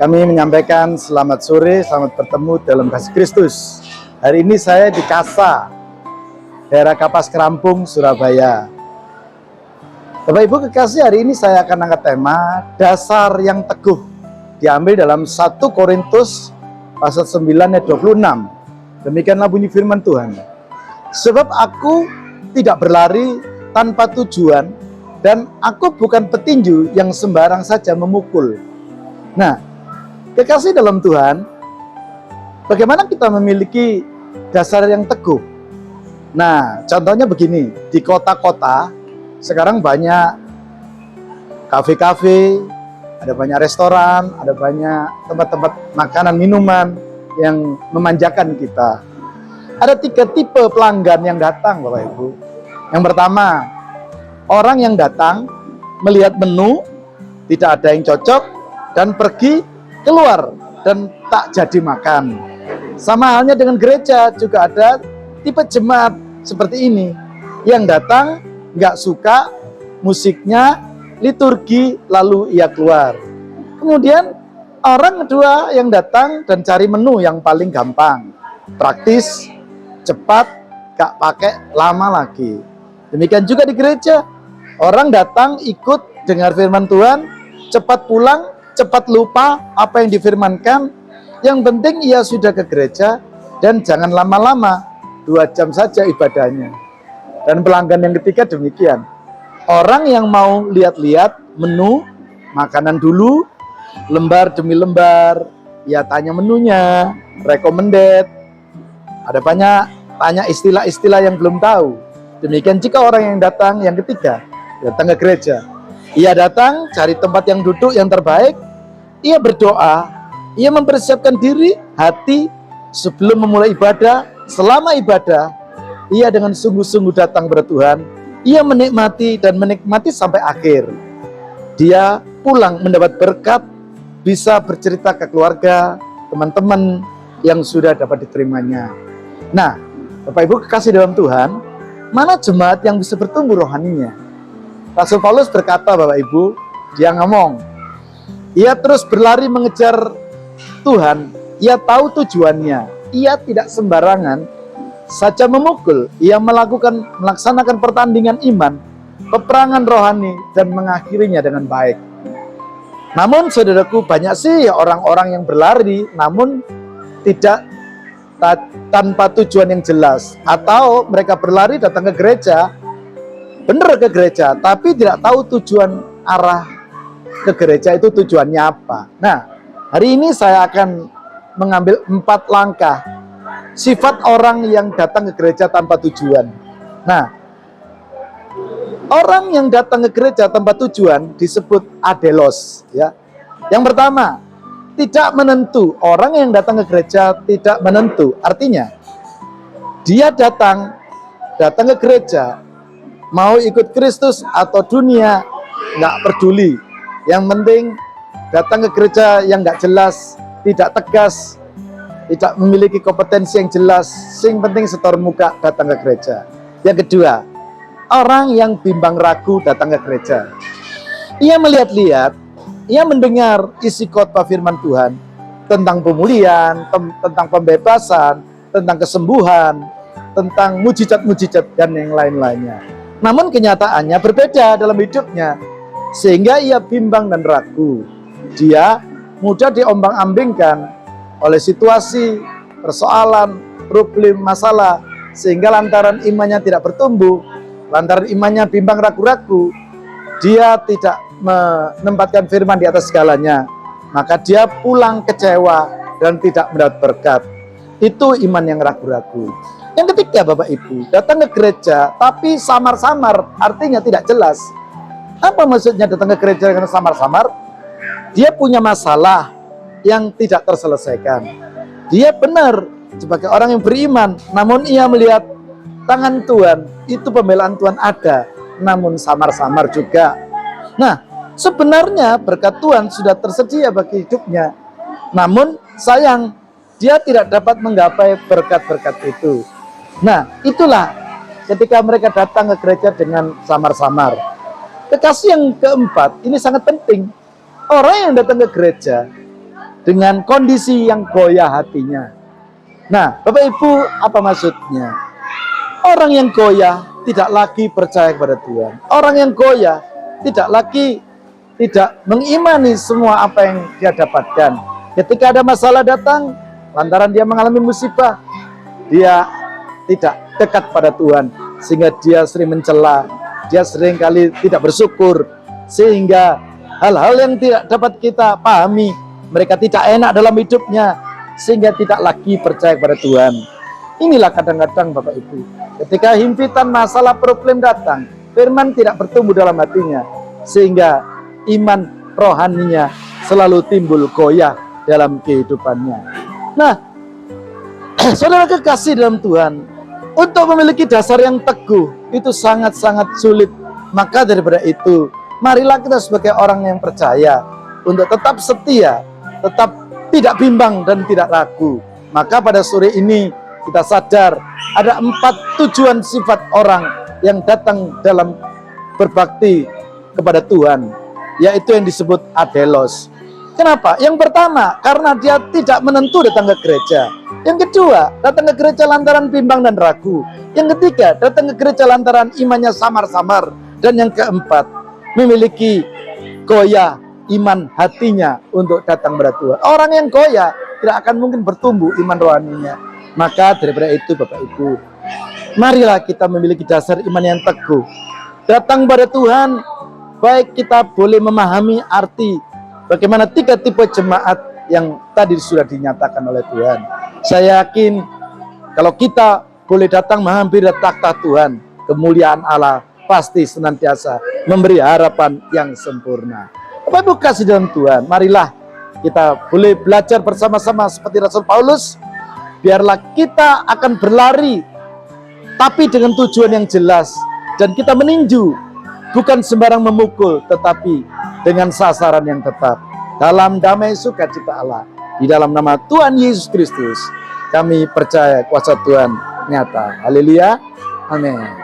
Kami menyampaikan selamat sore, selamat bertemu dalam kasih Kristus. Hari ini saya di Kasa, daerah Kapas Kerampung, Surabaya. Bapak Ibu kekasih, hari ini saya akan angkat tema dasar yang teguh. Diambil dalam 1 Korintus pasal 9 ayat 26. Demikianlah bunyi firman Tuhan. Sebab aku tidak berlari tanpa tujuan, dan aku bukan petinju yang sembarang saja memukul. Nah, kekasih dalam Tuhan, bagaimana kita memiliki dasar yang teguh? Nah, contohnya begini, di kota-kota sekarang banyak kafe-kafe, ada banyak restoran, ada banyak tempat-tempat makanan, minuman yang memanjakan kita. Ada 3 tipe pelanggan yang datang, Bapak Ibu. Yang pertama, orang yang datang melihat menu, tidak ada yang cocok, dan pergi keluar dan tak jadi makan. Sama halnya dengan gereja, juga ada tipe jemaat seperti ini yang datang nggak suka musiknya, liturgi, lalu ia keluar. Kemudian orang kedua yang datang dan cari menu yang paling gampang, praktis, cepat, gak pakai lama lagi. Demikian juga di gereja, orang datang ikut dengar firman Tuhan, cepat pulang, cepat lupa apa yang difirmankan. Yang penting ia sudah ke gereja, dan jangan lama-lama, 2 jam saja ibadahnya. Dan pelanggan yang ketiga demikian, orang yang mau lihat-lihat menu makanan dulu, lembar demi lembar, ia tanya menunya, recommended, ada banyak tanya istilah-istilah yang belum tahu. Demikian jika orang yang datang yang ketiga, datang ke gereja, ia datang cari tempat yang duduk yang terbaik, ia berdoa, ia mempersiapkan diri, hati sebelum memulai ibadah. Selama ibadah, ia dengan sungguh-sungguh datang kepada Tuhan, ia menikmati dan menikmati sampai akhir. Dia pulang mendapat berkat, bisa bercerita ke keluarga, teman-teman yang sudah dapat diterimanya. Nah, Bapak Ibu kekasih dalam Tuhan, mana jemaat yang bisa bertumbuh rohaninya? Rasul Paulus berkata, Bapak Ibu, dia ngomong, ia terus berlari mengejar Tuhan, ia tahu tujuannya, ia tidak sembarangan saja memukul, ia melaksanakan pertandingan iman, peperangan rohani, dan mengakhirinya dengan baik. Namun saudaraku, banyak sih orang-orang yang berlari namun tidak tanpa tujuan yang jelas, atau mereka berlari datang ke gereja, benar ke gereja, tapi tidak tahu tujuan arah ke gereja itu tujuannya apa. Nah, hari ini saya akan mengambil 4 langkah sifat orang yang datang ke gereja tanpa tujuan. Nah, orang yang datang ke gereja tanpa tujuan disebut adelos, ya. Yang pertama, tidak menentu. Orang yang datang ke gereja tidak menentu. Artinya, dia datang ke gereja, mau ikut Kristus atau dunia, nggak peduli. Yang penting datang ke gereja yang nggak jelas, tidak tegas, tidak memiliki kompetensi yang jelas. Sing penting setor muka datang ke gereja. Yang kedua, orang yang bimbang ragu datang ke gereja. Ia melihat-lihat, ia mendengar isi khotbah firman Tuhan tentang pemulihan, tentang pembebasan, tentang kesembuhan, tentang mujizat-mujizat dan yang lain-lainnya. Namun kenyataannya berbeda dalam hidupnya, sehingga ia bimbang dan ragu. Dia mudah diombang-ambingkan oleh situasi, persoalan, problem, masalah, sehingga lantaran imannya tidak bertumbuh, lantaran imannya bimbang ragu-ragu, dia tidak menempatkan firman di atas segalanya, maka dia pulang kecewa dan tidak mendapat berkat. Itu iman yang ragu-ragu. Yang ketiga, Bapak Ibu, datang ke gereja tapi samar-samar, artinya tidak jelas. Apa maksudnya datang ke gereja dengan samar-samar? Dia punya masalah yang tidak terselesaikan. Dia benar sebagai orang yang beriman, namun ia melihat tangan Tuhan, itu pembelaan Tuhan ada, namun samar-samar juga. Nah, sebenarnya berkat Tuhan sudah tersedia bagi hidupnya, namun sayang, dia tidak dapat menggapai berkat-berkat itu. Nah, itulah ketika mereka datang ke gereja dengan samar-samar. Kekasih yang keempat, ini sangat penting. Orang yang datang ke gereja dengan kondisi yang goyah hatinya. Nah, Bapak Ibu, apa maksudnya? Orang yang goyah tidak lagi percaya kepada Tuhan. Orang yang goyah tidak mengimani semua apa yang dia dapatkan. Ketika ada masalah datang, lantaran dia mengalami musibah, dia tidak dekat pada Tuhan, sehingga dia sering mencela, dia sering kali tidak bersyukur, sehingga hal-hal yang tidak dapat kita pahami, mereka tidak enak dalam hidupnya, sehingga tidak lagi percaya kepada Tuhan. Inilah kadang-kadang Bapak Ibu, ketika himpitan masalah problem datang, firman tidak bertumbuh dalam hatinya, sehingga iman rohaninya selalu timbul goyah dalam kehidupannya. Nah, saudara kekasih dalam Tuhan, untuk memiliki dasar yang teguh itu sangat-sangat sulit. Maka daripada itu, marilah kita sebagai orang yang percaya untuk tetap setia, tetap tidak bimbang dan tidak ragu. Maka pada sore ini kita sadar ada 4 tujuan sifat orang yang datang dalam berbakti kepada Tuhan, yaitu yang disebut adelos. Kenapa? Yang pertama, karena dia tidak menentu datang ke gereja. Yang kedua, datang ke gereja lantaran bimbang dan ragu. Yang ketiga, datang ke gereja lantaran imannya samar-samar. Dan yang keempat, memiliki goyah iman hatinya untuk datang kepada Tuhan. Orang yang goyah tidak akan mungkin bertumbuh iman rohaninya. Maka daripada itu Bapak Ibu, marilah kita memiliki dasar iman yang teguh. Datang pada Tuhan, baik kita boleh memahami arti bagaimana 3 tipe jemaat yang tadi sudah dinyatakan oleh Tuhan. Saya yakin kalau kita boleh datang menghampiri takhta Tuhan, kemuliaan Allah pasti senantiasa memberi harapan yang sempurna. Bapak Ibu kasih dalam Tuhan, marilah kita boleh belajar bersama-sama seperti Rasul Paulus. Biarlah kita akan berlari, tapi dengan tujuan yang jelas. Dan kita meninju, bukan sembarang memukul, tetapi dengan sasaran yang tetap. Dalam damai sukacita Allah, di dalam nama Tuhan Yesus Kristus, kami percaya kuasa Tuhan nyata. Haleluya. Amin.